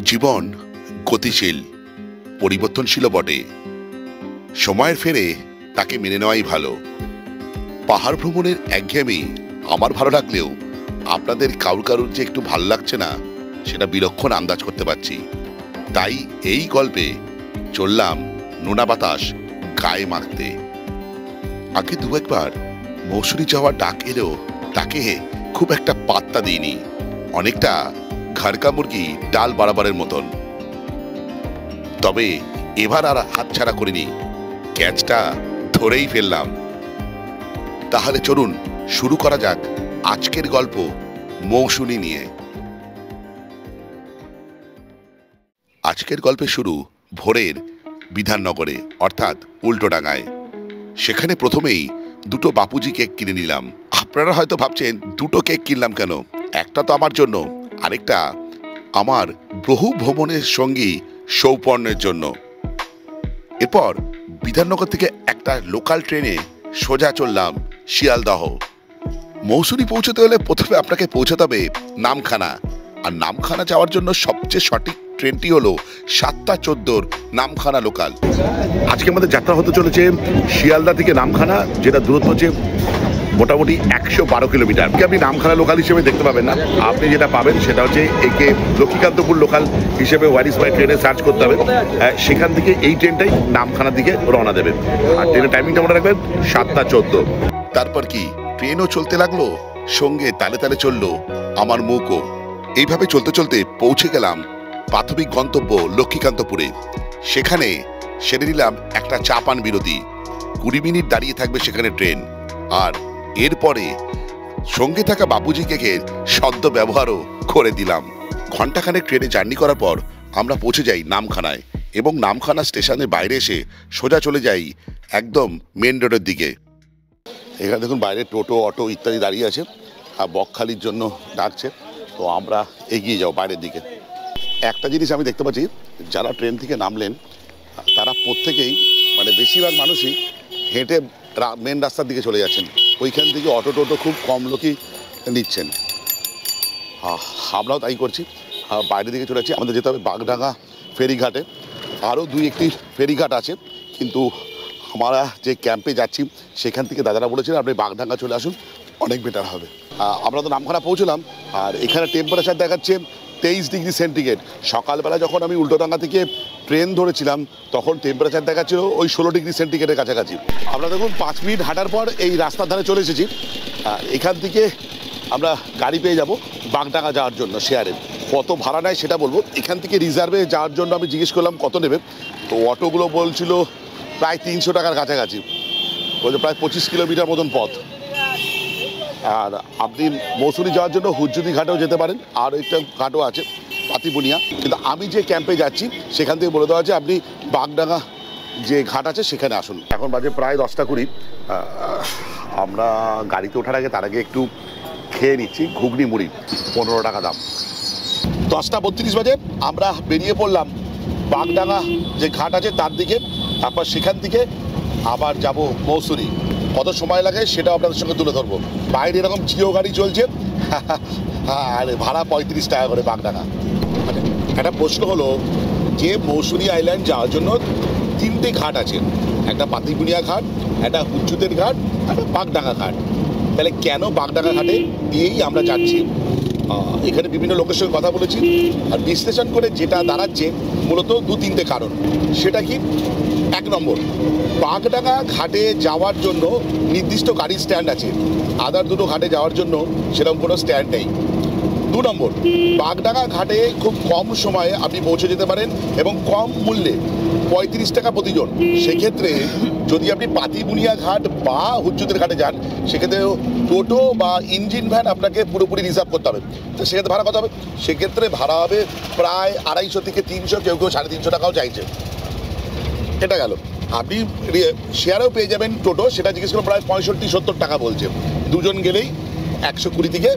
জীবন গতিশীল, পরিবর্তনশীল বটে। সময়ের ফেরে তাকে মেনে নেওয়াই ভালো। পাহাড় ভ্রমণের একঘেয়েমি আমার ভালো লাগলেও আপনাদের কারুর যে একটু ভালো লাগছে না সেটা বিলক্ষণ আন্দাজ করতে পারছি। তাই এই গল্পে চললাম নোনা বাতাস গায়ে মাখতে। আগে দু একবার মৌসুমী যাওয়ার ডাক এলেও তাকে খুব একটা পাত্তা দিইনি, অনেকটা ঘাড়কা মুরগি ডাল বাড়াবারের মতন। তবে এবার আর হাতছাড়া করিনি, ক্যাচটা ধরেই ফেললাম। তাহলে চলুন শুরু করা যাক আজকের গল্প মৌসুমী নিয়ে। আজকের গল্পে শুরু ভোরের বিধাননগরে, অর্থাৎ উল্টোডাঙায়। সেখানে প্রথমেই দুটো বাপুজি কেক কিনে নিলাম। আপনারা হয়তো ভাবছেন দুটো কেক কিনলাম কেন, একটা তো আমার জন্য, আরেকটা আমার বহু ভ্রমণের সঙ্গী সৌপর্ণের জন্য। এরপর বিধাননগর থেকে একটা লোকাল ট্রেনে সোজা চললাম শিয়ালদহ। মৌসুমী পৌঁছতে হলে প্রথমে আপনাকে পৌঁছতে হবে নামখানা, আর নামখানা যাওয়ার জন্য সবচেয়ে সঠিক ট্রেনটি হলো 7:14 নামখানা লোকাল। আজকে আমাদের যাত্রা হতে চলেছে শিয়ালদা থেকে নামখানা, যেটা দূরত্ব হচ্ছে মোটামুটি 112 কিলোমিটার। আপনি নামখানা লোকাল হিসেবে দেখতে পাবেন না, আপনি যেটা পাবেন সেটা হচ্ছে একে লক্ষ্মীকান্তপুর লোকাল হিসেবে ওয়ারিস বাই ট্রেনে সার্চ করতে হবে। সেখান থেকে এই ট্রেনটাই নামখানার দিকে রওনা দেবে, আর ট্রেনের টাইমিংটা মনে রাখবেন 7:14। তারপর কি ট্রেনও চলতে লাগলো, সঙ্গে তালে তালে চললো আমার মুখও। এইভাবে চলতে চলতে পৌঁছে গেলাম প্রাথমিক গন্তব্য লক্ষ্মীকান্তপুরে। সেখানে সেরে নিলাম একটা চা পান বিরতি। 20 মিনিট দাঁড়িয়ে থাকবে সেখানে ট্রেন, আর এরপরে সঙ্গে থাকা বাপুজি কেকের সদ্য ব্যবহারও করে দিলাম। ঘণ্টাখানেক ট্রেনে জার্নি করার পর আমরা পৌঁছে যাই নামখানায়, এবং নামখানা স্টেশনের বাইরে এসে সোজা চলে যাই একদম মেন রোডের দিকে। এখানে দেখুন বাইরে টোটো, অটো ইত্যাদি দাঁড়িয়ে আছে, আর বকখালির জন্য ডাকছে। তো আমরা এগিয়ে যাও বাইরের দিকে। একটা জিনিস আমি দেখতে পাচ্ছি, যারা ট্রেন থেকে নামলেন তারা প্রত্যেকেই, মানে বেশিরভাগ মানুষই হেঁটে মেন রাস্তার দিকে চলে যাচ্ছেন। ওইখান থেকে অটো টোটো খুব কম লোকই নিচ্ছেন। আমরাও তাই করছি, বাইরের দিকে চলে যাচ্ছি। আমাদের যেতে হবে বাগডাঙ্গা ফেরিঘাটে। আরও 2-1টি ফেরিঘাট আছে, কিন্তু আমরা যে ক্যাম্পে যাচ্ছি সেখান থেকে দাদারা বলেছিলেন আপনি বাগডাঙ্গা চলে আসুন, অনেক বেটার হবে। আমরা তো নামখানা পৌঁছলাম, আর এখানে টেম্পারেচার দেখাচ্ছে 23 ডিগ্রি সেন্টিগ্রেড। সকালবেলা যখন আমি উল্টোডাঙ্গা থেকে ট্রেন ধরেছিলাম তখন টেম্পারেচার দেখাচ্ছিল ওই 16 ডিগ্রি সেন্টিগ্রেডের কাছাকাছি। আমরা দেখুন 5 মিনিট হাঁটার পর এই রাস্তার ধারে চলে এসেছি। এখান থেকে আমরা গাড়ি পেয়ে যাব বাগডাঙ্গা যাওয়ার জন্য শেয়ারের। কত ভাড়া নেয় সেটা বলবো। এখান থেকে রিজার্ভে যাওয়ার জন্য আমি জিজ্ঞেস করলাম কত নেবে, তো অটোগুলো বলছিল প্রায় 300 টাকার কাছাকাছি, বলছে প্রায় 25 কিলোমিটার মতন পথ। আর আপনি মৌসুমী যাওয়ার জন্য হুজ্জুদি ঘাটেও যেতে পারেন, আর একটা ঘাটও আছে পাতিবুনিয়া। কিন্তু আমি যে ক্যাম্পে যাচ্ছি সেখান থেকে বলে দেওয়া আছে আপনি বাগডাঙ্গা যে ঘাট আছে সেখানে আসুন। এখন বাজে প্রায় 10:20। আমরা গাড়িতে ওঠার আগে তার আগে একটু খেয়ে নিচ্ছি ঘুগনি মুড়ি, 15 টাকা দাম। 10:32 বাজে আমরা বেরিয়ে পড়লাম বাগডাঙ্গা যে ঘাট আছে তার দিকে। তারপর সেখান থেকে আবার যাব মৌসুমী। কত সময় লাগে সেটা আপনাদের সঙ্গে তুলে ধরবো। বাইরে এরকম জিও গাড়ি চলছে, আর ভাড়া 35 টাকা করে বাগডাঙ্গা। একটা প্রশ্ন হলো যে মৌসুমী আইল্যান্ড যাওয়ার জন্য 3টে ঘাট আছে, একটা পাতিবুনিয়া ঘাট, একটা হুজ্জুদের ঘাট, একটা বাগডাঙ্গা ঘাট। তাহলে কেন বাগডাঙ্গা ঘাটে দিয়েই আমরা যাচ্ছি? এখানে বিভিন্ন লোকের সঙ্গে কথা বলেছি, আর বিশ্লেষণ করে যেটা দাঁড়াচ্ছে মূলত 2-3টে কারণ। সেটা কি? 1 নম্বর, বাগডাঙ্গা ঘাটে যাওয়ার জন্য নির্দিষ্ট গাড়ির স্ট্যান্ড আছে, আদার দুটো ঘাটে যাওয়ার জন্য সেরকম কোনো স্ট্যান্ড নেই। 2 নম্বর, বাগডাঙ্গা ঘাটে খুব কম সময়ে আপনি পৌঁছে যেতে পারেন এবং কম মূল্যে, 35 টাকা প্রতিজন। সেক্ষেত্রে যদি আপনি পাতিবুনিয়া ঘাট বা হুজ্জুদের ঘাটে যান সেক্ষেত্রে টোটো বা ইঞ্জিন ভ্যান আপনাকে পুরোপুরি রিজার্ভ করতে হবে। তো সেক্ষেত্রে ভাড়া কত হবে? সেক্ষেত্রে ভাড়া হবে প্রায় 250 থেকে 300, কেউ কেউ 350 টাকাও চাইছে। এটা গেল। আপনি শেয়ারেও পেয়ে যাবেন টোটো, সেটা জিজ্ঞেস করে প্রায় 65-70 টাকা বলছে। দুজন গেলেই 120 থেকে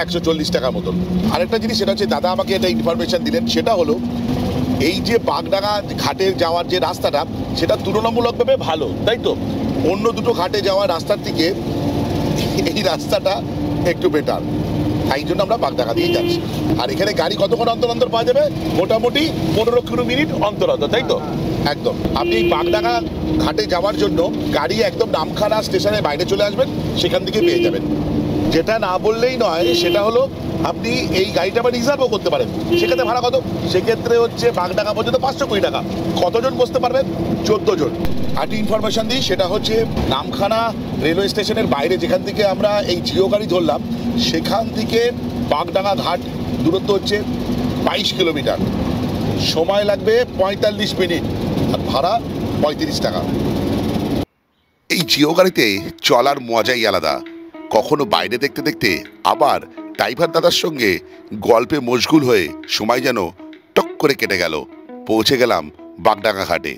140 টাকার মতন। আরেকটা জিনিস সেটা হচ্ছে, দাদা আমাকে একটা ইনফরমেশান দিলেন, সেটা হলো এই যে বাগডাঙ্গা ঘাটে যাওয়ার যে রাস্তাটা সেটা তুলনামূলকভাবে ভালো, তাই তো? অন্য দুটো ঘাটে যাওয়ার রাস্তার থেকে এই রাস্তাটা একটু বেটার। তাই জন্য আমরা বাগডাঙ্গা দিয়ে যাচ্ছি। আর এখানে গাড়ি কতক্ষণ অন্তর অন্তর পাওয়া যাবে? মোটামুটি 15-20 মিনিট অন্তর অন্তর, তাই তো? একদম। আপনি এই বাগডাঙ্গা ঘাটে যাওয়ার জন্য গাড়ি একদম নামখানা স্টেশনের বাইরে চলে আসবেন, সেখান থেকে পেয়ে যাবেন। যেটা না বললেই নয় সেটা হলো আপনি এই গাড়িটা আবার রিজার্ভও করতে পারেন। সেক্ষেত্রে ভাড়া কত? সেক্ষেত্রে হচ্ছে বাগডাঙ্গা পর্যন্ত 520 টাকা। কতজন বসতে পারবেন? 14 জন। আরেকটি ইনফরমেশন দিই, সেটা হচ্ছে নামখানা রেলওয়ে স্টেশনের বাইরে যেখান থেকে আমরা এই জিও গাড়ি ধরলাম, সেখান থেকে বাগডাঙ্গা ঘাট দূরত্ব হচ্ছে 22 কিলোমিটার। সময় লাগবে 45 মিনিট, আর ভাড়া 35 টাকা। এই জিও গাড়িতে চলার মজাই আলাদা। কখনো বাইরে দেখতে দেখতে আবার ড্রাইভার দাদার সঙ্গে গল্পে মশগুল হয়ে সময় যেন টক করে কেটে গেল। পৌঁছে গেলাম বাগডাঙ্গা ঘাটে।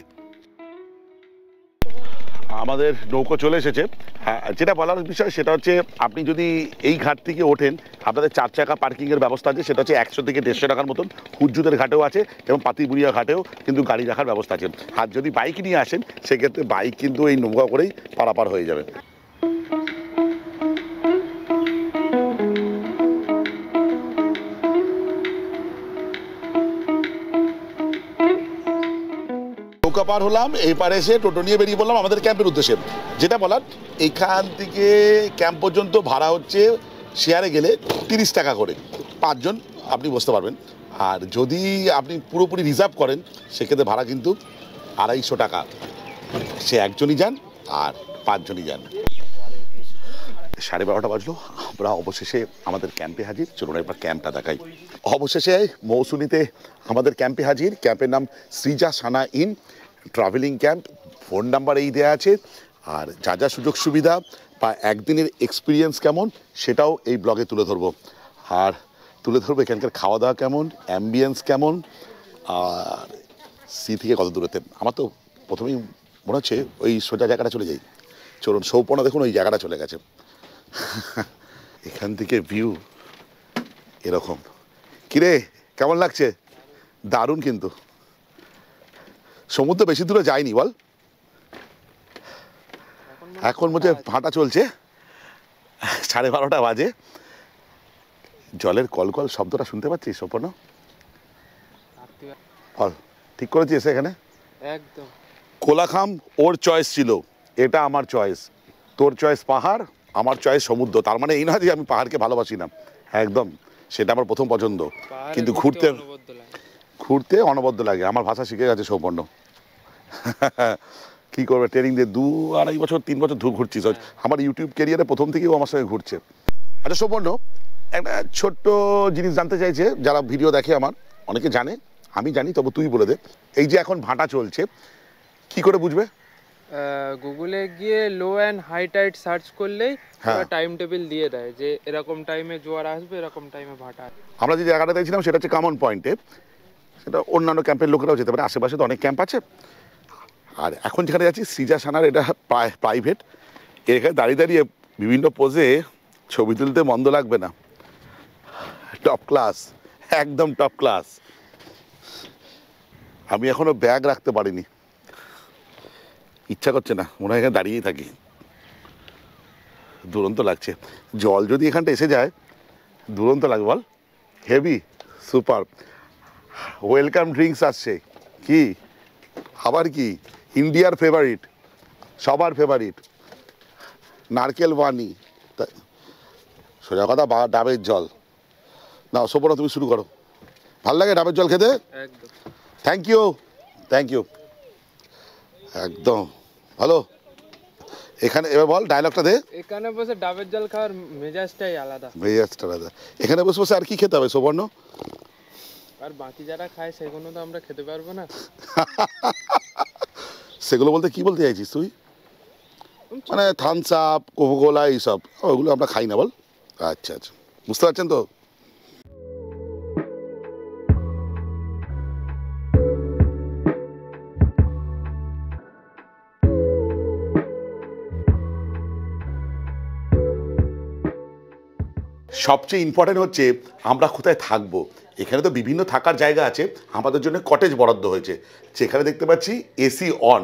আমাদের নৌকো চলে এসেছে। হ্যাঁ, যেটা বলার বিষয় সেটা হচ্ছে আপনি যদি এই ঘাট থেকে ওঠেন, আপনাদের 4 চাকা পার্কিংয়ের ব্যবস্থা আছে। সেটা হচ্ছে 100 থেকে 150 টাকার মতন। হুজ্জুদের ঘাটেও আছে এবং পাতিবুড়িয়া ঘাটেও কিন্তু গাড়ি রাখার ব্যবস্থা আছে। আর যদি বাইক নিয়ে আসেন সেক্ষেত্রে বাইক কিন্তু এই নৌকা করেই পারাপার হয়ে যাবে। নৌকা পার হলাম, এই পারে এসে টোটো নিয়ে বেরিয়ে পড়লাম আমাদের ক্যাম্পের উদ্দেশ্যে। যেটা বলার, এখান থেকে ক্যাম্প পর্যন্ত ভাড়া হচ্ছে শেয়ারে গেলে 30 টাকা করে, 5 জন আপনি বসতে পারবেন। আর যদি আপনি পুরোপুরি রিজার্ভ করেন সেক্ষেত্রে ভাড়া কিন্তু 250 টাকা। সে একজনই যান আর 5 জনই যান। 12:30 বাজলো, আমরা অবশেষে আমাদের ক্যাম্পে হাজির। চলুন একবার ক্যাম্পটা দেখাই। অবশেষে মৌসুমীতে আমাদের ক্যাম্পে হাজির। ক্যাম্পের নাম Srija Sana inn, traveling camp. Phone number এই দেওয়া আছে। আর যা যা সুযোগ সুবিধা বা একদিনের এক্সপিরিয়েন্স কেমন সেটাও এই ব্লগে তুলে ধরবো। আর তুলে ধরবো এখানকার খাওয়া দাওয়া কেমন, অ্যাম্বিয়েন্স কেমন, আর সি থেকে কত দূরেতে। আমার তো প্রথমেই মনে হচ্ছে ওই সোজা জায়গাটা চলে যাই। চলুন, সৌপনা দেখুন ওই জায়গাটা চলে গেছে। এখান থেকে ভিউ এরকম। কিরে, কেমন লাগছে? দারুণ কিন্তু। সমুদ্র বেশি দূরে যায়নি বল। এখন মধ্যে ভাটা চলছে, 12:30 বাজে। জলের কলকল শব্দটা শুনতে পাচ্ছিস সৌপর্ণ? বল, ঠিক করেছিস এখানে? একদম। কোলাখাম ওর চয়েস ছিল, এটা আমার চয়েস। তোর চয়েস পাহাড়, আমার চয়েস সমুদ্র। তার মানে এই নয় যে আমি পাহাড়কে ভালোবাসি না, একদম। সেটা আমার প্রথম পছন্দ, কিন্তু ঘুরতে অনবদ্য লাগে। আমার ভাষা শিখে গেছে সৌপর্ণ। কি করবে, ট্রেনিং দিয়ে 2-2.5 বছর 3 বছর ঘুরছিস। আমার ইউটিউব ক্যারিয়ারে প্রথম থেকেও আমার সঙ্গে ঘুরছে। আচ্ছা সৌপর্ণ, একটা ছোট্ট জিনিস জানতে চাইছে, যারা ভিডিও দেখে আমার, অনেকে জানে, আমি জানি, তবু তুই বলে দে। এই যে এখন ভাটা চলছে, কি করে বুঝবে? গুগলে গিয়ে low and high Tide search করলেই টাইম টেবিল দিয়ে দেয় যে এরকম টাইমে জোয়ার আসবে, এরকম টাইমে ভাটা। আমরা যে জায়গাটা দেখছিলাম সেটা হচ্ছে কমন পয়েন্টে। সেটা অন্যান্য ক্যাম্পের লোকেরাও যেতে পারে, আশেপাশে তো অনেক ক্যাম্প আছে। আর এখন যেখানে যাচ্ছি সৃজা সানার, এটা প্রাইভেট। এখানে দাঁড়িয়ে দাঁড়িয়ে বিভিন্ন পোজে ছবি তুলতে মন্দ লাগবে না। টপ ক্লাস, একদম টপ ক্লাস। আমি এখনো ব্যাগ রাখতে পারিনি, ইচ্ছা করছে না, মনে হয় এখানে দাঁড়িয়েই থাকি। দুরন্ত লাগছে। জল যদি এখানটা এসে যায় দুরন্ত লাগবে বল। Heavy super. ওয়েলকাম ড্রিঙ্কস আসছে। কি আবার কি? ইন্ডিয়ার ফেভারিট, সবার ফেভারিট নারকেল পানি। সোজা কথা, ডাবের জল। না সোপনা, তুমি শুরু করো। ভাল লাগে ডাবের জল খেতে? একদম। Thank you, thank you. একদম ভালো। এখানে এবার বল ডায়লগটা দে। এখানে বসে ডাবের জল খাওয়ার মেজাজটাই আলাদা। মেজাজটা আলাদা। এখানে বসে বসে আর কি খেতে হবে সুবর্ণ? আর বাকি যারা খায় সেগুলো তো আমরা খেতে পারবো না। সেগুলো বলতে কি বলতে চাইছিস তুই? মানে থামস আপ, কোকোকোলা এইসব, ওগুলো আমরা খাই না বল। আচ্ছা আচ্ছা, বুঝতে পারছেন তো। সবচেয়ে ইম্পর্টেন্ট হচ্ছে আমরা কোথায় থাকবো। এখানে তো বিভিন্ন থাকার জায়গা আছে, আমাদের জন্য কটেজ বরাদ্দ হয়েছে। সেখানে দেখতে পাচ্ছি এসি অন,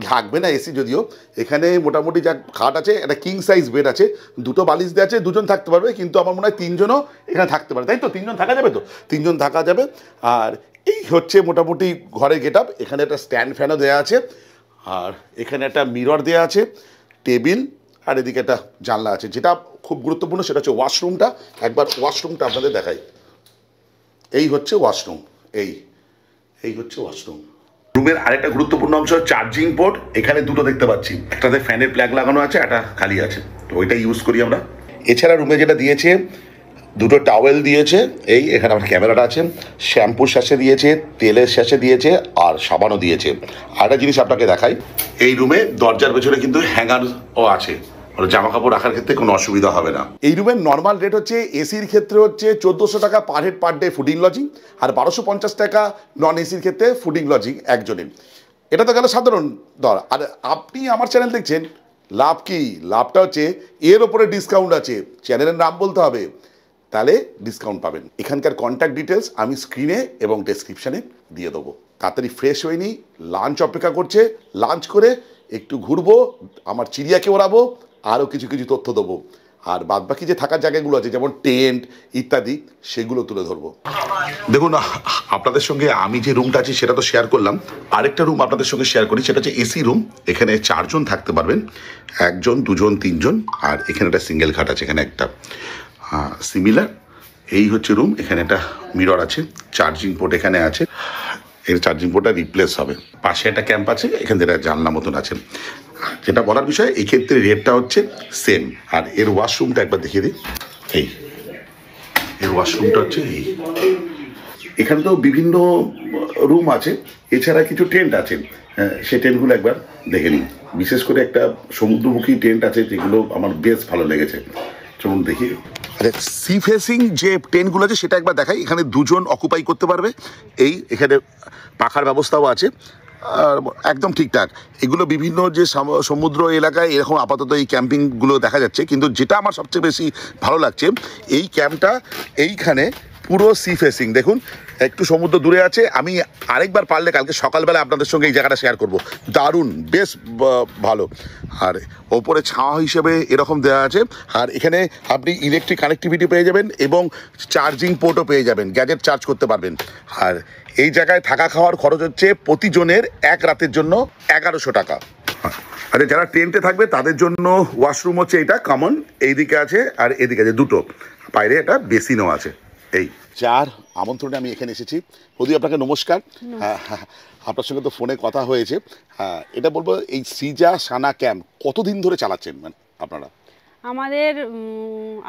থাকবে না এসি যদিও, এখানে মোটামুটি যা খাট আছে, একটা কিং সাইজ বেড আছে, দুটো বালিশ দেওয়া আছে, দুজন থাকতে পারবে, কিন্তু আমার মনে হয় তিনজনও এখানে থাকতে পারে, তাই তো? তিনজন থাকা যাবে তো? তিনজন থাকা যাবে। আর এই হচ্ছে মোটামুটি ঘরের গেট আপ। এখানে একটা স্ট্যান্ড ফ্যানও দেওয়া আছে, আর এখানে একটা মিরর দেওয়া আছে, টেবিল, আর এদিকে একটা জানলা আছে। যেটা খুব গুরুত্বপূর্ণ সেটা হচ্ছে ওয়াশরুমটা। একবার ওয়াশরুমটা আপনাদের দেখাই। এই হচ্ছে ওয়াশরুম, এই হচ্ছে ওয়াশরুম। রুমের আরেকটা গুরুত্বপূর্ণ অংশ চার্জিং পোর্ট। এখানে দুটো দেখতে পাচ্ছি, একটাতে ফ্যানের প্লাগ লাগানো আছে, একটা খালি আছে, তো ওইটা ইউজ করি আমরা। এছাড়া রুমে যেটা দিয়েছে, দুটো টাওয়েল দিয়েছে, এখানে আমার ক্যামেরাটা আছে, শ্যাম্পুর শ্যাশে দিয়েছে, তেলের শ্যাশে দিয়েছে, আর সাবানও দিয়েছে। আর একটা জিনিস আপনাকে দেখাই, এই রুমে দরজার পেছনে কিন্তু হ্যাঙ্গারও আছে, জামা কাপড় রাখার ক্ষেত্রে কোনো অসুবিধা হবে না। এই রুমের নর্মাল রেট হচ্ছে, এসির ক্ষেত্রে হচ্ছে 1400 টাকা per head per day fooding lodging, আর 1250 টাকা নন এসির ক্ষেত্রে ফুডিং লজিং একজনের। এটা তো গেল সাধারণ দর। আর আপনি আমার চ্যানেল দেখছেন, লাভ কি? লাভটা হচ্ছে এর ওপরে ডিসকাউন্ট আছে, চ্যানেলের নাম বলতে হবে, তাহলে ডিসকাউন্ট পাবেন। এখানকার কন্ট্যাক্ট ডিটেলস আমি স্ক্রিনে এবং ডেসক্রিপশানে দিয়ে দেবো। তাড়াতাড়ি ফ্রেশ হয়ে নিই, লাঞ্চ অপেক্ষা করছে, লাঞ্চ করে একটু ঘুরবো, আমার চিড়িয়াকে ওড়াবো, আরও কিছু কিছু তথ্য দেবো, আর বাদবাকি যে থাকার জায়গাগুলো আছে যেমন টেন্ট ইত্যাদি, সেগুলো তুলে ধরবো। দেখুন, আপনাদের সঙ্গে আমি যে রুমটা আছে সেটা তো শেয়ার করলাম, আরেকটা রুম আপনাদের সঙ্গে শেয়ার করি, সেটা হচ্ছে এসি রুম। এখানে 4 জন থাকতে পারবেন, 1 জন 2 জন 3 জন, আর এখানে একটা সিঙ্গেল খাট আছে, এখানে একটা সিমিলার। এই হচ্ছে রুম। এখানে একটা মিরর আছে, চার্জিং পোর্ট এখানে আছে, এর চার্জিং পোর্টটা রিপ্লেস হবে। পাশে একটা ক্যাম্প আছে, এখান থেকে একটা জানলা মতন আছে। যেটা বলার বিষয়, এই ক্ষেত্রে রেটটা হচ্ছে সেম। আর এর ওয়াশরুমটা একবার দেখিয়ে দিই। এর ওয়াশরুমটা হচ্ছে এখানে তো বিভিন্ন রুম আছে, এছাড়া কিছু টেন্ট আছে, সেই টেন্টগুলো একবার দেখে নিন। বিশেষ করে একটা সমুদ্রমুখী টেন্ট আছে, যেগুলো আমার বেশ ভালো লেগেছে। চলুন দেখি। সি ফেসিং যে টেন্টগুলো আছে সেটা একবার দেখাই। এখানে 2 জন অকুপাই করতে পারবে। এখানে পাখার ব্যবস্থাও আছে, একদম ঠিকঠাক। এগুলো বিভিন্ন যে সমুদ্র এলাকায় এরকম আপাতত এই ক্যাম্পিংগুলো দেখা যাচ্ছে, কিন্তু যেটা আমার সবচেয়ে বেশি ভালো লাগছে, এই ক্যাম্পটা এইখানে পুরো সি ফেসিং। দেখুন, একটু সমুদ্র দূরে আছে। আমি আরেকবার পারলে কালকে সকালবেলা আপনাদের সঙ্গে এই জায়গাটা শেয়ার করব। দারুণ, বেশ ভালো। আর ওপরে ছাওয়া হিসেবে এরকম দেওয়া আছে, আর এখানে আপনি ইলেকট্রিক কানেক্টিভিটি পেয়ে যাবেন এবং চার্জিং পোর্টও পেয়ে যাবেন, গ্যাজেট চার্জ করতে পারবেন। আর এই জায়গায় থাকা খাওয়ার খরচ হচ্ছে প্রতিজনের 1 রাতের জন্য 1100 টাকা। আর যারা টেন্টে থাকবে তাদের জন্য ওয়াশরুম হচ্ছে এটা কমন, এইদিকে আছে আর এদিকে আছে দুটো, বাইরে একটা বেসিনও আছে। এই যার আমন্ত্রণে আমি এখানে এসেছি। বৌদি, আপনাকে নমস্কার। আপনার সঙ্গে তো ফোনে কথা হয়েছে। এটা বলবো, এই সৃজা সানা ক্যাম্প কতদিন ধরে চালাচ্ছেন আপনারা? আমাদের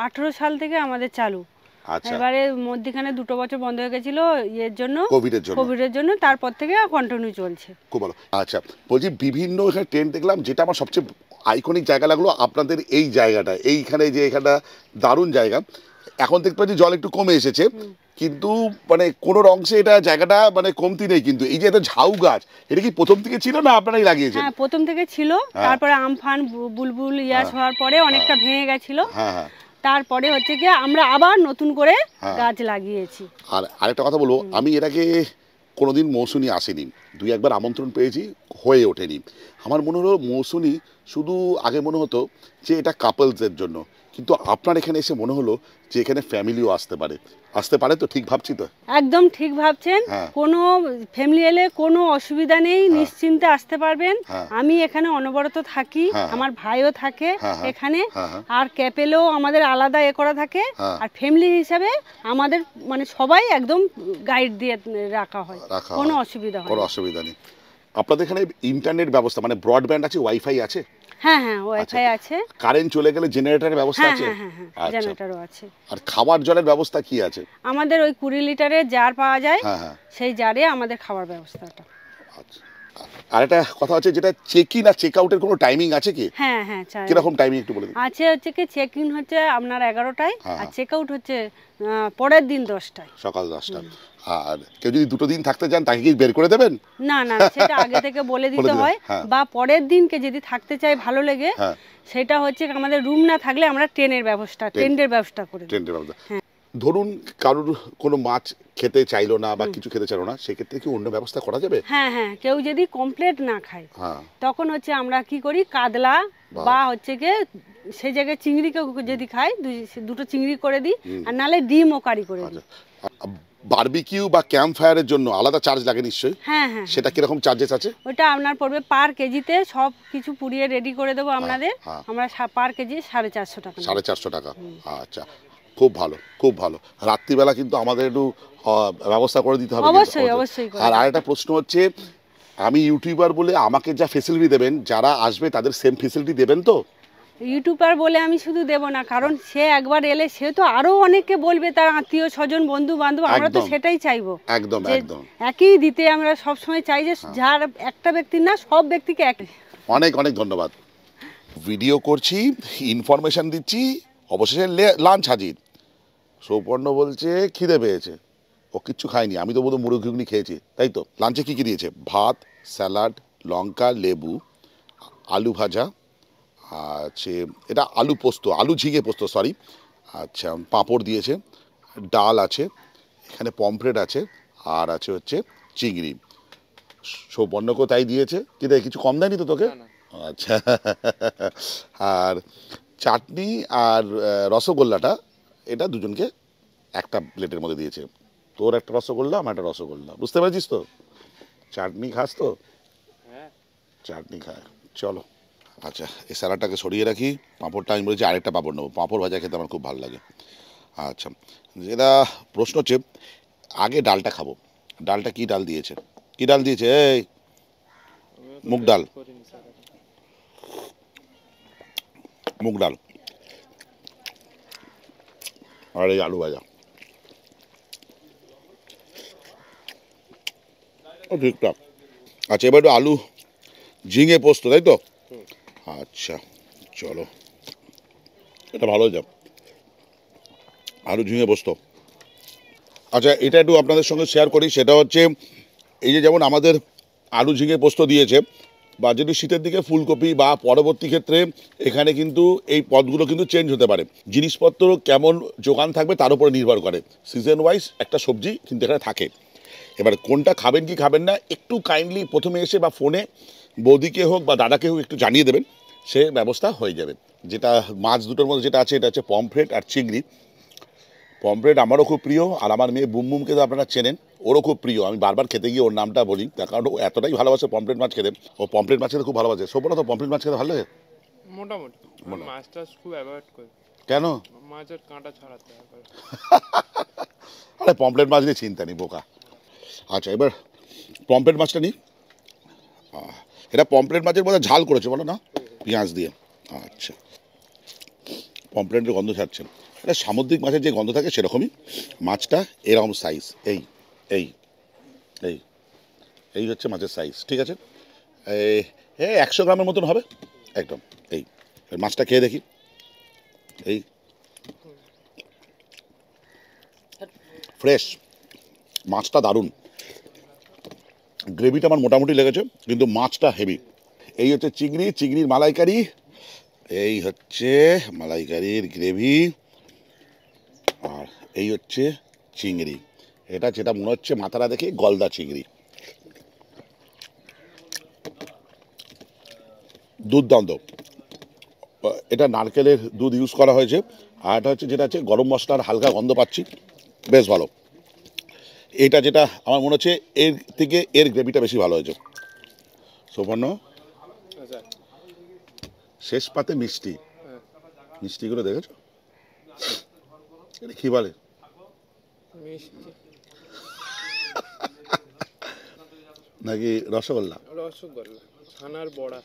18 সাল থেকে আমাদের চালু। আচ্ছা। এবারে মধ্যখানে 2 বছর বন্ধ হয়ে গেছিল এর জন্য, কোভিডের জন্য। তারপর থেকে কন্টিনিউ চলছে। খুব ভালো। আচ্ছা, বলছি বিভিন্ন এখানে টেন্ট দেখলাম, যেটা আমার সবচেয়ে আইকনিক জায়গা লাগলো আপনাদের এই জায়গাটা। এইখানে যে এখানটা দারুণ জায়গা। এখন দেখতে পাচ্ছি জল একটু কমে এসেছে, কিন্তু মানে কোনো অংশে এটা জায়গাটা মানে কমতি নেই। কিন্তু এই যে এত ঝাউ গাছ, এটা কি প্রথম থেকে ছিল না আপনারাই লাগিয়েছেন? হ্যাঁ, প্রথম থেকে ছিল। তারপরে আমফান বুলবুল হওয়ার পরে অনেকটা ভেঙে গেছিল। হ্যাঁ, তারপরে হচ্ছে কি আমরা আবার নতুন করে গাছ লাগিয়েছি। আর আরেকটা কথা বলবো, আমি এর আগে কোনোদিন মৌসুনি আসেনি, 2-1বার আমন্ত্রণ পেয়েছি, হয়ে ওঠেনি। আমার মনে হলো মৌসুনি শুধু আগে মনে হতো যে এটা কাপলসদের জন্য, কিন্তু আপনার এখানে এসে মনে হলো যে এখানে ফ্যামিলিও আসতে পারে। তো ঠিক ভাবছি তো? একদম ঠিক ভাবছেন। কোনো ফ্যামিলি এলে কোনো অসুবিধা নেই, নিশ্চিন্তে আসতে পারবেন। আমি এখানে অনবরত থাকি, আমার ভাইও থাকে এখানে, আর ক্যাপেলেও আমাদের আলাদা করা থাকে। আর ফ্যামিলি হিসাবে আমাদের মানে সবাই একদম গাইড দিয়ে রাখা হয়, কোনো অসুবিধা নেই। আপনাদের এখানে ইন্টারনেট ব্যবস্থা মানে ব্রডব্যান্ড আছে, ওয়াইফাই আছে? হ্যাঁ, ওয়াইফাই আছে। কারেন্ট চলে গেলে জেনারেটরের ব্যবস্থা আছে? হ্যাঁ, জেনারেটরও আছে। আর খাবার জলের ব্যবস্থা কি আছে? আমাদের ওই 20 লিটারের জার পাওয়া যায়, সেই জারে আমাদের খাবার ব্যবস্থাটা। আচ্ছা। আর একটা কথা হচ্ছে, যেটা চেক ইন আর চেক আউটের কোনো টাইমিং আছে কি? হ্যাঁ, কিরকম টাইমিং একটু বলে দিন। আছে, হচ্ছে কি চেক ইন হচ্ছে আপনার 11টায়, আর চেক আউট হচ্ছে পরের দিন 10টায়, সকাল 10টা। আর কেউ যদি 2 দিন থাকতে চান তাকে কি বের করে দেবেন? না, সেটা আগে থেকে বলে দিতে হয়। বা পরের দিনকে যদি থাকতে চাই ভালো লেগে, সেটা হচ্ছে আমাদের রুম না থাকলে আমরা টেন্টের ব্যবস্থা করে দিই। ধরুন কারোর কোনো মাছ খেতে চাইলো না বা কিছু খেতে চাইলো না, সেক্ষেত্রে কি অন্য ব্যবস্থা করা যাবে? হ্যাঁ হ্যাঁ, কেউ যদি কমপ্লিট না খায় হ্যাঁ, তখন হচ্ছে আমরা কি করি, কাতলা বা হচ্ছে গিয়ে সেই জায়গায় চিংড়িকে যদি খায় দুটো চিংড়ি করে দিই, আর নালে ডিমও কারি করে দিই। বারবিকিউ বা ক্যাম্প ফায়ারের জন্য আলাদা চার্জ লাগে নিশ্চয়ই? হ্যাঁ হ্যাঁ, সেটা কিরকম চার্জেস আছে? ওটা আপনার পড়বে পার কেজিতে, সব কিছু পুড়িয়ে রেডি করে দেবো আপনাদের। আমরা পার কেজি 450 টাকা। 450 টাকা, আচ্ছা, খুব ভালো খুব ভালো। রাত্রিবেলা কিন্তু আমাদের একটু ব্যবস্থা করে দিতে হবে। অবশ্যই অবশ্যই। আর আরেকটা প্রশ্ন হচ্ছে, আমি ইউটিউবার বলে আমাকে যা ফেসিলিটি দেবেন, যারা আসবে তাদের সেম ফেসিলিটি দেবেন তো? ইউটিউবার বলে আমি শুধু দেব না, কারণ সে একবার এলে সে তো আরো অনেককে বলবে, তার আত্মীয় স্বজন বন্ধু বান্ধব, আমরা তো সেটাই চাইবো। একদম একদম একই দিতে আমরা সব সময় চাই যে যার একটা ব্যক্তির না, সব ব্যক্তিকে এক। অনেক অনেক ধন্যবাদ। ভিডিও করছি, ইনফরমেশন দিচ্ছি, অবশেষে লাঞ্চ হাজির। সৌপর্ণ বলছে খিদে পেয়েছে, ও কিচ্ছু খায়নি, আমি তো বোধ মুড়ি ঘুগনি খেয়েছি, তাই তো? লাঞ্চে কী কী দিয়েছে? ভাত, স্যালাড, লঙ্কা, লেবু, আলু ভাজা আছে, এটা আলু পোস্ত, আলু ঝিঙে পোস্ত, সরি। আচ্ছা, পাঁপড় দিয়েছে, ডাল আছে, এখানে পমফ্রেট আছে, আর আছে হচ্ছে চিংড়ি। সৌপর্ণকেও তাই দিয়েছে। কিন্তু কিছু কম দেয়নি তো তোকে? আচ্ছা। আর চাটনি আর রসগোল্লাটা, এটা দুজনকে একটা প্লেটের মধ্যে দিয়েছে। তোর একটা রসগোল্লা, আমার একটা রসগোল্লা, বুঝতে পারছিস তো? চাটনি খাস তো? চাটনি খায়, চলো। আচ্ছা, এই স্যালাডটাকে সরিয়ে রাখি। পাঁপড়টা আমি বলেছি আরেকটা পাঁপড় নেবো, পাঁপড় ভাজা খেতে আমার খুব ভালো লাগে। আচ্ছা, যেটা প্রশ্ন হচ্ছে, আগে ডালটা খাবো। ডালটা কি ডাল দিয়েছে? কি ডাল দিয়েছে? এই মুগ ডাল, মুগ ডাল, আর এই আলু ভাজা, ও ঠিকঠাক। আচ্ছা, এবার একটু আলু ঝিঙে পোস্ত, তাই তো? আচ্ছা, চলো, এটা ভালো হয়ে যাবে, আলু ঝিঙে পোস্ত। আচ্ছা, এটা একটু আপনাদের সঙ্গে শেয়ার করি। সেটা হচ্ছে, এই যে যেমন আমাদের আলু ঝিঙে পোস্ত দিয়েছে, বা যদি শীতের দিকে ফুলকপি বা পরবর্তী ক্ষেত্রে এখানে কিন্তু এই পদগুলো কিন্তু চেঞ্জ হতে পারে। জিনিসপত্র কেমন যোগান থাকবে তার উপরে নির্ভর করে। সিজন ওয়াইজ একটা সবজি কিন্তু এখানে থাকে। এবার কোনটা খাবেন কি খাবেন না, একটু কাইন্ডলি প্রথমে এসে বা ফোনে বৌদিকে হোক বা দাদাকে হোক একটু জানিয়ে দেবেন, সে ব্যবস্থা হয়ে যাবে। যেটা মাছ দুটোর মধ্যে যেটা আছে, এটা হচ্ছে পমফ্রেট আর চিংড়ি। পমফ্রেট আমারও খুব প্রিয়, আর আমার মেয়ে বুমবুমকে তো আপনারা চেনেন, ওরও খুব প্রিয়। আমি বারবার খেতে গিয়ে ওর নামটা বলি, তার কারণ ও এতটাই ভালোবাসে পমফ্রেট মাছ খেতে। ও পমফ্রেট মাছ খেতে খুব ভালোবাসে। সবটা তো পমফ্রেট মাছ খেতে ভালো লাগে মোটামুটি। মাছটা খুব অ্যাভয়েড করি। কেন? মাছের কাঁটা ছাড়াতে হবে। আরে পমফ্রেট মাছ নিয়ে চিন্তা নেই, বোকা। আচ্ছা, এবার পমফ্রেট মাছটা নিই। এটা পমফ্রেট মাছের মধ্যে ঝাল করেছে বলো না, পেঁয়াজ দিয়ে। আচ্ছা, পমফ্রেটের গন্ধ ছাড়ছে, এটা সামুদ্রিক মাছের যে গন্ধ থাকে সেরকমই। মাছটা এরকম সাইজ, এই এই এই এই হচ্ছে মাছের সাইজ, ঠিক আছে? এই 100 গ্রামের মতন হবে একদম। এই মাছটা খেয়ে দেখি। এই ফ্রেশ মাছটা, দারুণ। গ্রেভিটা আমার মোটামুটি লেগেছে, কিন্তু মাছটা হেভি। এই হচ্ছে চিংড়ি, চিংড়ির মালাইকারি। এই হচ্ছে মালাইকারির গ্রেভি, আর এই হচ্ছে চিংড়ি। এটা যেটা মনে হচ্ছে মাথাটা দেখে গলদা চিংড়ি, দুর্দান্ত। এটা নারকেলের দুধ ইউজ করা হয়েছে। আর এটা হচ্ছে যেটা আছে গরম মশলার হালকা গন্ধ পাচ্ছি, বেশ ভালো। এটা যেটা আমার মনে হচ্ছে এর থেকে এর গ্রেভিটা বেশি ভালো হয়েছে। সৌপর্ণ, শেষ পাতে মিষ্টি, মিষ্টিগুলো দেখেছো? এটা কি বলে? নাকি রসগোল্লা? রসগোল্লা, ছানার বড়া।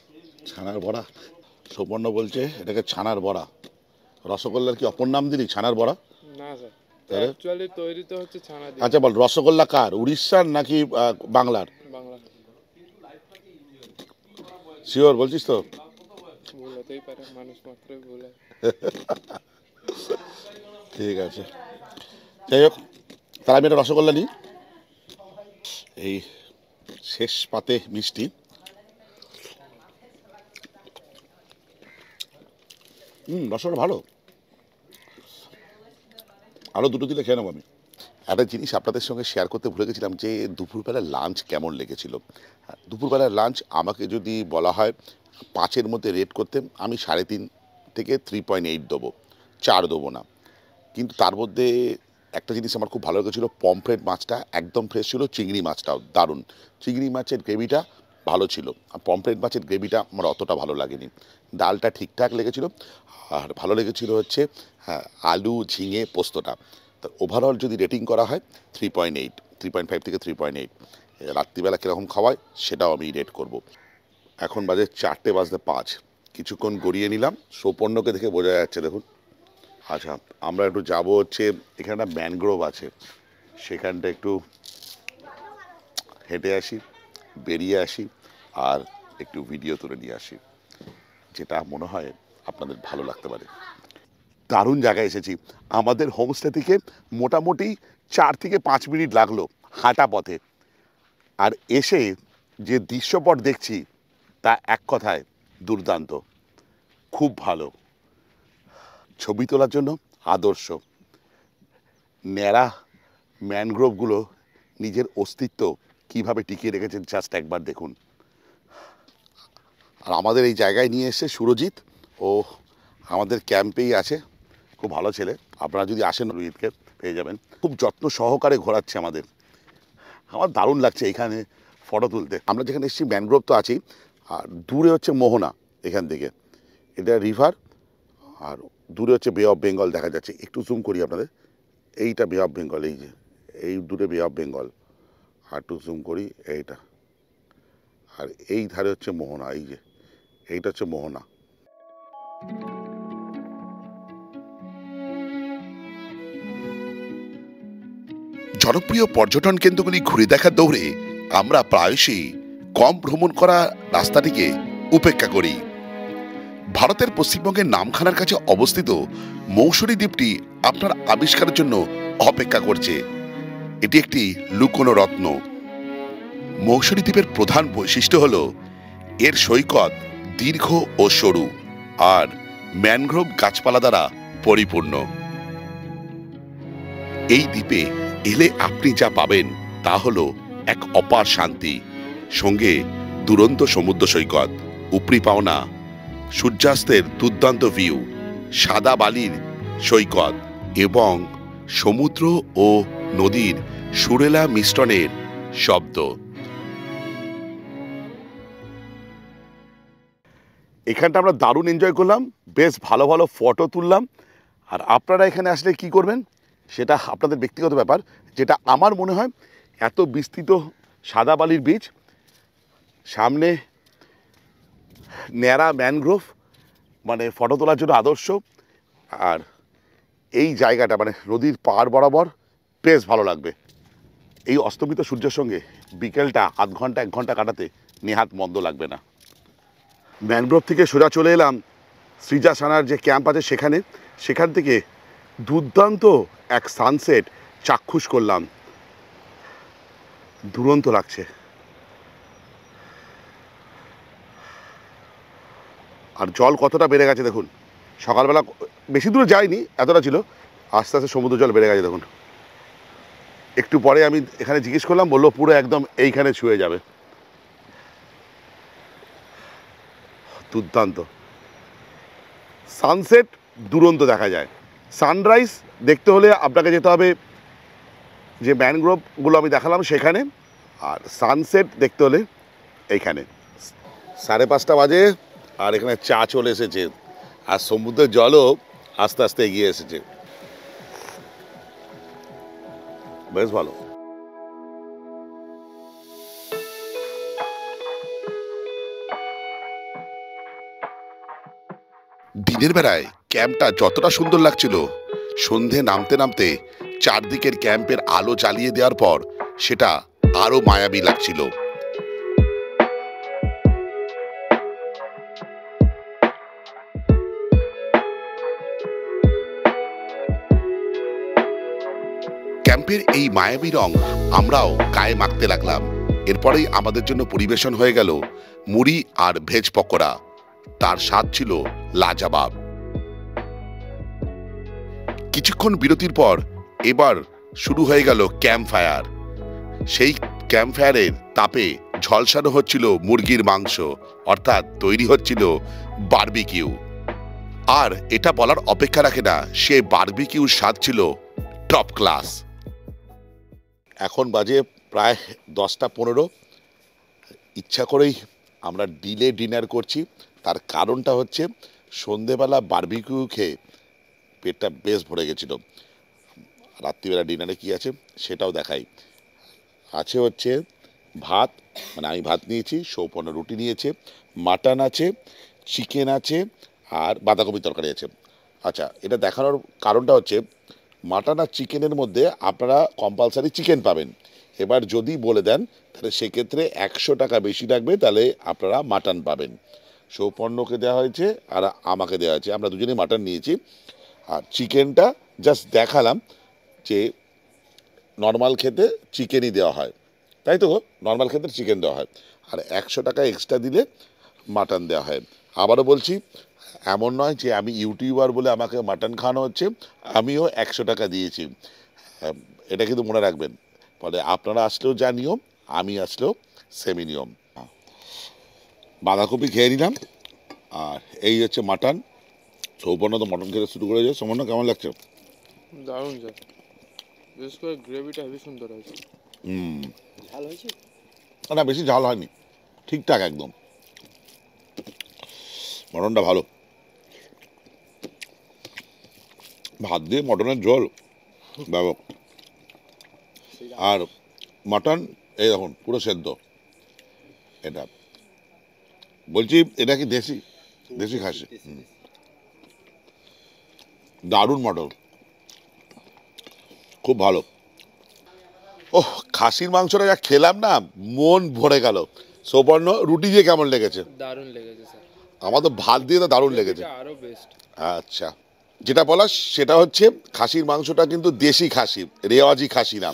ছানার বড়া? সৌপর্ণ বলছে এটাকে ছানার বড়া। রসগোল্লার কি অপর নাম দিলি, ছানার বড়া? না স্যার, অ্যাকচুয়ালি তৈরি তো হচ্ছে ছানা দিয়ে। আচ্ছা বল, রসগোল্লা কার, উড়িষ্যার নাকি বাংলার? বাংলা। শিওর বলছিস তো? ভুল হতেই পারে, মানুষ মাত্রই ভুল হয়। ঠিক আছে, যাই হোক, তাহলে আমি একটা রসগোল্লা নিই। এই শেষ পাতে মিষ্টি। রসগোল্লা ভালো। আরও দুটো দিলে খেয়ে নেবো আমি। একটা জিনিস আপনাদের সঙ্গে শেয়ার করতে ভুলে গেছিলাম যে দুপুরবেলার লাঞ্চ কেমন লেগেছিল। দুপুরবেলার লাঞ্চ আমাকে যদি বলা হয় 5-এর মধ্যে রেট করতে, আমি 3.5 থেকে 3.8 দেবো, 4 দেবো না। কিন্তু তার মধ্যে একটা জিনিস আমার খুব ভালো লেগেছিলো, পমফ্রেট মাছটা একদম ফ্রেশ ছিল, চিংড়ি মাছটাও দারুণ। চিংড়ি মাছের গ্রেভিটা ভালো ছিল, আর পমফ্রেট মাছের গ্রেভিটা আমার অতটা ভালো লাগেনি। ডালটা ঠিকঠাক লেগেছিলো, আর ভালো লেগেছিলো হচ্ছে আলু ঝিঙে পোস্তটা। তো ওভারঅল যদি রেটিং করা হয় 3.8, 3.5 থেকে 3.8। রাত্রিবেলা কীরকম খাওয়ায় সেটাও আমি রেট করব। এখন বাজে 4:05, কিছুক্ষণ গড়িয়ে নিলাম। সৌপর্ণকে দেখে বোঝা যাচ্ছে, দেখুন। আচ্ছা, আমরা একটু যাবো হচ্ছে, এখানে একটা ম্যানগ্রোভ আছে, সেখানটা একটু হেঁটে আসি, বেরিয়ে আসি, আর একটু ভিডিও তুলে নিয়ে আসি, যেটা মনে হয় আপনাদের ভালো লাগতে পারে। দারুণ জায়গায় এসেছি। আমাদের হোমস্টে থেকে মোটামুটি 4 থেকে 5 মিনিট লাগলো হাঁটা পথে, আর এসে যে দৃশ্যপট দেখছি তা এক কথায় দুর্দান্ত, খুব ভালো। ছবি তোলার জন্য আদর্শ। ন্যাড়া ম্যানগ্রোভগুলো নিজের অস্তিত্ব কিভাবে টিকিয়ে রেখেছেন জাস্ট একবার দেখুন। আর আমাদের এই জায়গায় নিয়ে এসে সুরজিৎ, ও আমাদের ক্যাম্পেই আছে, খুব ভালো ছেলে। আপনারা যদি আসেন রোহিতকে পেয়ে যাবেন, খুব যত্ন সহকারে ঘোরাচ্ছে আমাদের। আমার দারুণ লাগছে এখানে ফটো তুলতে। আমরা যেখানে এসেছি ম্যানগ্রোভ তো আছেই, আর দূরে হচ্ছে মোহনা, এখান থেকে এটা রিভার, আর দূরে হচ্ছে বে অফ বেঙ্গল দেখা যাচ্ছে। একটু জুম করি আপনাদের, এইটা বে অফ বেঙ্গল, এই যে এই দূরে বে অফ বেঙ্গল, আর একটু জুম করি এইটা, আর এই ধারে হচ্ছে মোহনা, এই যে এইটা হচ্ছে মোহনা। জনপ্রিয় পর্যটন কেন্দ্রগুলি ঘুরে দেখার দৌড়ে আমরা প্রায়শই কম ভ্রমণ করা রাস্তাটিকে উপেক্ষা করি। ভারতের পশ্চিমবঙ্গের নামখানার কাছে অবস্থিত মৌসুরী দ্বীপটি আপনার আবিষ্কারের জন্য অপেক্ষা করছে। এটি একটি লুকোনো রত্ন। মৌসুরী দ্বীপের প্রধান বৈশিষ্ট্য হল এর সৈকত দীর্ঘ ও সরু, আর ম্যানগ্রোভ গাছপালা দ্বারা পরিপূর্ণ। এই দ্বীপে এলে আপনি যা পাবেন তা হলো এক অপার শান্তি, সঙ্গে দুরন্ত সমুদ্র সৈকত, উপরি পাওনা সূর্যাস্তের দুর্দান্ত ভিউ, সাদা বালির সৈকত এবং সমুদ্র ও নদীর সুরেলা মিশ্রণের শব্দ। এখানটা আমরা দারুণ এনজয় করলাম, বেশ ভালো ভালো ফটো তুললাম। আর আপনারা এখানে আসলে কি করবেন সেটা আপনাদের ব্যক্তিগত ব্যাপার। যেটা আমার মনে হয়, এত বিস্তৃত সাদা বালির বীচ, সামনে ন্যাড়া ম্যানগ্রোভ, মানে ফটো তোলার জন্য আদর্শ। আর এই জায়গাটা মানে নদীর পাড় বরাবর বেশ ভালো লাগবে। এই অস্তমিত সূর্যের সঙ্গে বিকেলটা আধ ঘন্টা 1 ঘন্টা কাটাতে নেহাত মন্দ লাগবে না। ম্যানগ্রোভ থেকে সোজা চলে এলাম শ্রীজাসানার যে ক্যাম্প আছে সেখানে। সেখান থেকে দুর্দান্ত এক সানসেট চাক্ষুষ করলাম, দুরন্ত লাগছে। আর জল কতটা বেড়ে গেছে দেখুন। সকালবেলা বেশি দূরে যায়নি, এতটা ছিল, আস্তে আস্তে সমুদ্র জল বেড়ে গেছে দেখুন। একটু পরে আমি এখানে জিজ্ঞেস করলাম, বললো পুরো একদম এইখানে ছুঁয়ে যাবে। দুর্দান্ত সানসেট, দুরন্ত দেখা যায়। সানরাইজ দেখতে হলে আপনাকে যেতে হবে যে ম্যানগ্রোভগুলো আমি দেখালাম সেখানে, আর সানসেট দেখতে হলে এইখানে। 5:30 বাজে, আর এখানে চা চলে এসেছে, আর সমুদ্রের জলও আস্তে আস্তে এগিয়ে এসেছে। বেশ ভালো। দিনের বেলায় ক্যাম্পটা যতটা সুন্দর লাগছিল, সন্ধে নামতে নামতে চারদিকের ক্যাম্পের আলো জ্বালিয়ে দেওয়ার পর সেটা আরো মায়াবী লাগছিল। ক্যাম্পের এই মায়াবী রং আমরাও গায়ে মাখতে লাগলাম। এরপরেই আমাদের জন্য পরিবেশন হয়ে গেল মুড়ি আর ভেজ পকোড়া। তার স্বাদ ছিল লাজবাব। কিছুক্ষণ বিরতির পর এবার শুরু হয়ে গেল ক্যাম্প ফায়ার। সেই ক্যাম্প ফায়ারের তাপে ঝলসানো হচ্ছিল মুরগির মাংস, অর্থাৎ তৈরি হচ্ছিল বারবিকিউ। আর এটা বলার অপেক্ষা রাখে না, সে বারবিকিউর স্বাদ ছিল টপ ক্লাস। এখন বাজে প্রায় 10টা 15। ইচ্ছা করেই আমরা ডিলে ডিনার করছি। তার কারণটা হচ্ছে সন্ধেবেলা বারবিকিউ খেয়ে পেটটা বেশ ভরে গেছিল। রাত্রিবেলা ডিনারে কি আছে সেটাও দেখাই। আছে হচ্ছে ভাত, মানে আমি ভাত নিয়েছি, সৌপর্ণ রুটি নিয়েছে, মাটন আছে, চিকেন আছে, আর বাঁধাকপি তরকারি আছে। আচ্ছা, এটা দেখানোর কারণটা হচ্ছে মাটন আর চিকেনের মধ্যে আপনারা কম্পালসারি চিকেন পাবেন। এবার যদি বলে দেন তাহলে সেক্ষেত্রে 100 টাকা বেশি লাগবে, তাহলে আপনারা মাটন পাবেন। সৌপর্ণকে দেওয়া হয়েছে আর আমাকে দেওয়া হয়েছে, আমরা দুজনেই মাটন নিয়েছি। আর চিকেনটা জাস্ট দেখালাম যে নর্মাল খেতে চিকেনই দেওয়া হয়, তাই তো, নর্মাল খেতে চিকেন দেওয়া হয়, আর 100 টাকা এক্সট্রা দিলে মাটন দেওয়া হয়। আবারও বলছি, এমন নয় যে আমি ইউটিউবার বলে আমাকে মাটন খাওয়ানো হচ্ছে, আমিও 100 টাকা দিয়েছি, এটা কিন্তু মনে রাখবেন। ফলে আপনারা আসলেও যা নিয়ম, আমি আসলেও সেমি নিয়ম। বাঁধাকপি খেয়ে নিলাম, আর এই হচ্ছে মাটন। সৌপর্ণ তো মটন খেতে শুরু করেছে। সৌপর্ণ কেমন লাগছে? দারুণ স্যার, বিশেষ করে গ্রেভিটা হেবি সুন্দর হয়েছে। ভালো হয়েছে না, বেশি ঝাল হয়নি, ঠিকঠাক একদম। মটনটা ভালো, ভাত দিয়ে মটনের ঝোল ব্যাপক। আর মটন এই দেখুন পুরো সেদ্ধ। এটা বলছি, এটা কি দেশি দেশি খাসি? দারুণ মটন, খুব ভালো। ওহ, খাসির মাংসটা যা খেলাম না, মন ভরে গেল। সৌপর্ণ, রুটি দিয়ে কেমন লেগেছে? দারুণ লেগেছে স্যার, আমার তো ভাত দিয়ে তো দারুণ লেগেছে। আরো বেস্ট। আচ্ছা, যেটা বলা সেটা হচ্ছে খাসির মাংসটা কিন্তু দেশি খাসি, রেওয়াজি খাসি না।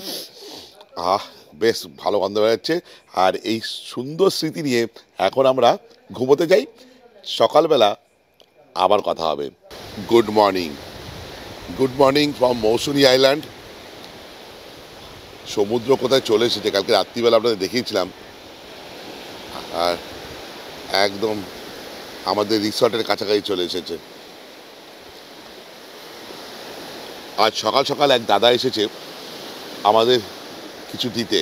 বেশ ভালো গন্ধ বেরোচ্ছে। আর এই সুন্দর স্মৃতি নিয়ে এখন আমরা ঘুমোতে যাই, সকালবেলা আবার কথা হবে। Good morning, good morning from Mousuni island. সমুদ্র কোথায় চলে এসেছে, কালকে রাত্রিবেলা আপনাদের দেখিয়েছিলাম। আর একদম আমাদের রিসর্টের কাছাকাছি চলে এসেছে। আজ সকাল সকাল এক দাদা এসেছে আমাদের কিছু দিতে,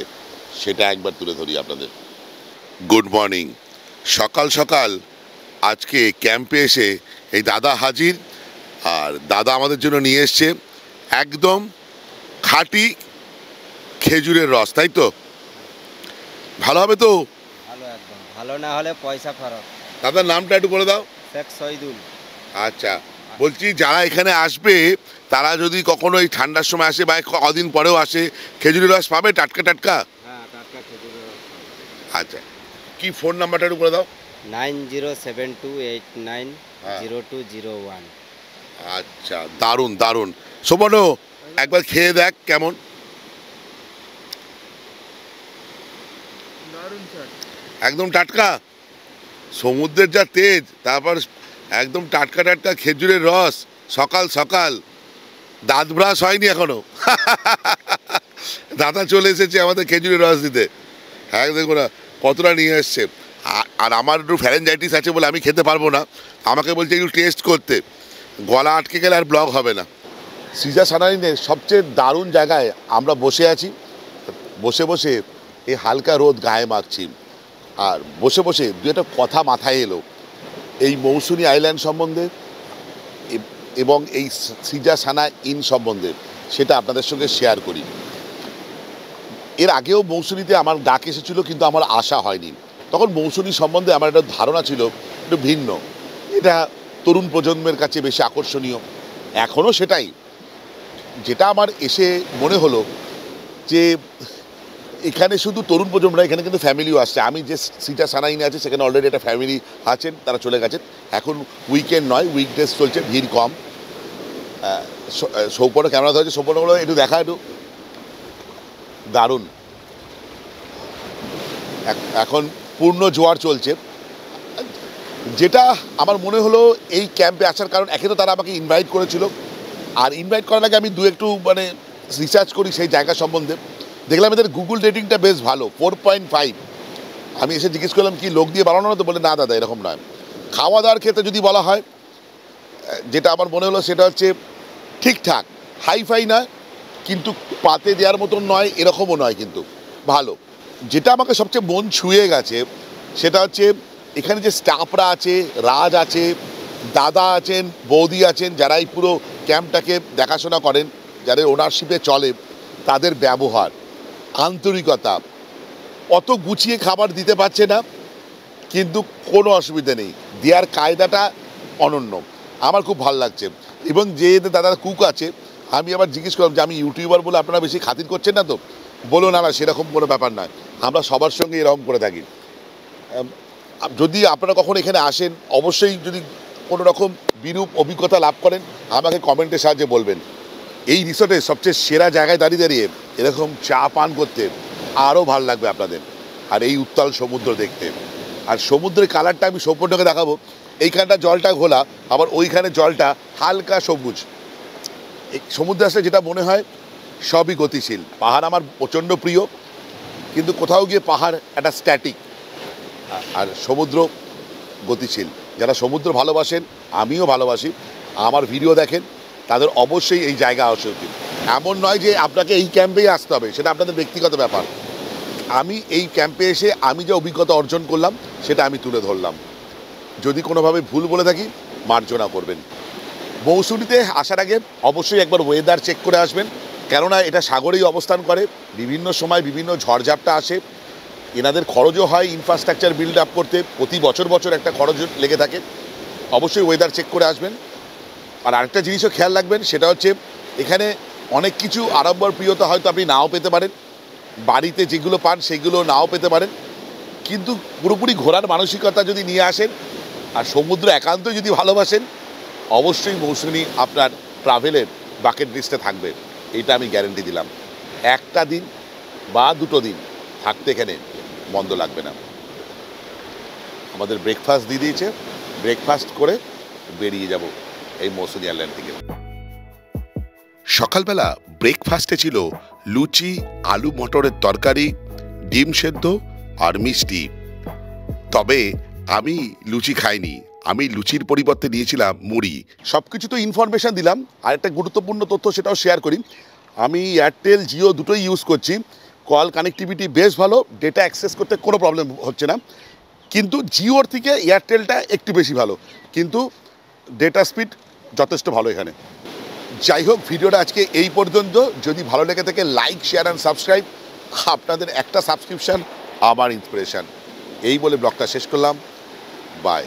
সেটা একবার তুলে ধরি আপনাদের। Good morning. সকাল সকাল আজকে ক্যাম্পে এসে এই দাদা হাজির। আর দাদা আমাদের জন্য নিয়ে এসছে একদম খাঁটি খেজুরের রস, তাই তো? ভালো হবে তো? ভালো, একদম ভালো, না হলে পয়সা ফেরত। দাদার নামটা একটু বলে দাও। শেখ শহীদুল। আচ্ছা, বলছি যারা এখানে আসবে তারা যদি কখনো এই ঠান্ডার সময় আসে বা কদিন পরেও আসে, খেজুরের রস পাবে টাটকা টাটকা? হ্যাঁ, টাটকা খেজুরের রস। আচ্ছা, কি ফোন নাম্বারটা একটু বলে দাও। 9072890201। আচ্ছা, দারুণ দারুণ। সৌপর্ণ, একবার খেয়ে দেখ কেমন। দারুণ স্যার, একদম টাটকা, সমুদ্রের যা তেজ, তারপর একদম টাটকা টাটকা খেজুরের রস। সকাল সকাল দাঁত ব্রাশ হয়নি এখনো, দাদা চলে এসেছে আমাদের খেজুরের রস দিতে। হ্যাঁ, দেখো না কতটা নিয়ে এসছে। আর আমার একটু ফ্যারেঞ্জাইটিস আছে বলে আমি খেতে পারবো না, আমাকে বলছে একটু টেস্ট করতে। গলা আটকে গেলে আর ব্লগ হবে না। সিজা সানাইনের সবচেয়ে দারুণ জায়গায় আমরা বসে আছি। বসে বসে এই হালকা রোদ গায়ে মাখছি, আর বসে বসে দু একটা কথা মাথায় এলো এই মৌসুনি আইল্যান্ড সম্বন্ধে এবং এই সিজা সানা ইন সম্বন্ধে, সেটা আপনাদের সঙ্গে শেয়ার করি। এর আগেও মৌসুনিতে আমার ডাক এসেছিল, কিন্তু আমার আশা হয়নি। তখন মৌসুনি সম্বন্ধে আমার একটা ধারণা ছিল একটু ভিন্ন, এটা তরুণ প্রজন্মের কাছে বেশি আকর্ষণীয়। এখনও সেটাই। যেটা আমার এসে মনে হলো যে এখানে শুধু তরুণ প্রজন্ম না, এখানে কিন্তু ফ্যামিলিও আসছে। আমি যে সিজা সানাইনে আছে সেখানে অলরেডি একটা ফ্যামিলি আছেন, তারা চলে গেছেন। এখন উইকেন্ড নয়, উইকডেজ চলছে, ভিড় কম। সৌপর্ণ ক্যামেরা ধরেছে, সৌপর্ণগুলো একটু দেখা, একটু দারুণ। এখন পূর্ণ জোয়ার চলছে। যেটা আমার মনে হলো এই ক্যাম্পে আসার কারণ, একে তো তারা আমাকে ইনভাইট করেছিল, আর ইনভাইট করার আগে আমি একটু মানে রিসার্চ করি সেই জায়গা সম্বন্ধে, দেখলাম এদের গুগল রেটিংটা বেশ ভালো, 4.5। আমি এসে জিজ্ঞেস করলাম কি লোক দিয়ে বানানো না, তো বলে না দাদা এরকম নয়। খাওয়া দাওয়ার ক্ষেত্রে যদি বলা হয়, যেটা আমার মনে হলো সেটা হচ্ছে ঠিকঠাক, হাইফাই নয় কিন্তু পাতে দেওয়ার মতন নয়, এরকমও নয়, কিন্তু ভালো। যেটা আমাকে সবচেয়ে মন ছুঁয়ে গেছে সেটা হচ্ছে এখানে যে স্টাফরা আছে, রাজ আছে, দাদা আছেন, বৌদি আছেন, যারা এই পুরো ক্যাম্পটাকে দেখাশোনা করেন, যাদের ওনারশিপে চলে, তাদের ব্যবহার, আন্তরিকতা। অত গুছিয়ে খাবার দিতে পারছে না কিন্তু কোনো অসুবিধা নেই, দেওয়ার কায়দাটা অনন্য, আমার খুব ভালো লাগছে। এবং যে দাদা কুক আছে, আমি আবার জিজ্ঞেস করলাম যে আমি ইউটিউবার বলে আপনারা বেশি খাতির করছেন না তো? বলো না না, সেরকম কোনো ব্যাপার নয়, আমরা সবার সঙ্গে এরকম করে থাকি। যদি আপনারা কখনো এখানে আসেন, অবশ্যই যদি কোনো রকম বিরূপ অভিজ্ঞতা লাভ করেন, আমাকে কমেন্টের সাহায্যে বলবেন। এই রিসোর্টের সবচেয়ে সেরা জায়গায় দাঁড়িয়ে দাঁড়িয়ে এরকম চা পান করতে আরও ভালো লাগবে আপনাদের, আর এই উত্তাল সমুদ্র দেখতে। আর সমুদ্রের কালারটা আমি সম্পূর্ণকে দেখাবো। এইখানটা জলটা ঘোলা, আবার ওইখানে জলটা হালকা সবুজ। এই সমুদ্রে আসলে যেটা মনে হয় সবই গতিশীল। পাহাড় আমার প্রচণ্ড প্রিয়, কিন্তু কোথাও গিয়ে পাহাড় একটা স্ট্যাটিক, আর সমুদ্র গতিশীল। যারা সমুদ্র ভালোবাসেন, আমিও ভালোবাসি, আমার ভিডিও দেখেন, তাদের অবশ্যই এই জায়গা আসা উচিত। এমন নয় যে আপনাকে এই ক্যাম্পেই আসতে হবে, সেটা আপনাদের ব্যক্তিগত ব্যাপার। আমি এই ক্যাম্পে এসে আমি যে অভিজ্ঞতা অর্জন করলাম সেটা আমি তুলে ধরলাম। যদি কোনোভাবে ভুল বলে থাকি মার্জনা করবেন। মৌসুমীতে আসার আগে অবশ্যই একবার ওয়েদার চেক করে আসবেন, কেননা এটা সাগরেই অবস্থান করে, বিভিন্ন সময় বিভিন্ন ঝড়ঝাপটা আসে, এনাদের খরচও হয় ইনফ্রাস্ট্রাকচার বিল্ড আপ করতে, প্রতি বছর বছর একটা খরচ লেগে থাকে। অবশ্যই ওয়েদার চেক করে আসবেন। আর আরেকটা জিনিসও খেয়াল রাখবেন, সেটা হচ্ছে এখানে অনেক কিছু আড়ম্বর প্রিয়তা হয়তো আপনি নাও পেতে পারেন, বাড়িতে যেগুলো পান সেগুলো নাও পেতে পারেন, কিন্তু পুরোপুরি ঘোরার মানসিকতা যদি নিয়ে আসেন আর সমুদ্র একান্ত যদি ভালোবাসেন, অবশ্যই মৌসুমী আপনার ট্রাভেলের বাকেট লিস্টে থাকবে, এইটা আমি গ্যারেন্টি দিলাম। একটা দিন বা দুটো দিন থাকতে এখানে মন্দ লাগবে না। আমাদের ব্রেকফাস্ট দিয়ে দিয়েছে, ব্রেকফাস্ট করে বেরিয়ে যাব এই মৌসুমী আইল্যান্ড থেকে। সকালবেলা ব্রেকফাস্টে ছিল লুচি, আলু মটরের তরকারি, ডিম সেদ্ধ আর মিষ্টি। তবে আমি লুচি খাইনি, আমি লুচির পরিবর্তে নিয়েছিলাম মুড়ি। সব কিছু তো ইনফরমেশান দিলাম, আর একটা গুরুত্বপূর্ণ তথ্য সেটাও শেয়ার করি। আমি এয়ারটেল, জিও দুটোই ইউজ করছি। কল কানেক্টিভিটি বেশ ভালো, ডেটা অ্যাক্সেস করতে কোনো প্রবলেম হচ্ছে না, কিন্তু জিওর থেকে এয়ারটেলটা একটু বেশি ভালো, কিন্তু ডেটা স্পিড যথেষ্ট ভালো এখানে। যাই হোক, ভিডিওটা আজকে এই পর্যন্ত। যদি ভালো লেগে থাকে লাইক, শেয়ার অ্যান্ড সাবস্ক্রাইব। আপনাদের একটা সাবস্ক্রিপশান আমার ইন্সপিরেশান। এই বলে ব্লগটা শেষ করলাম। বাই।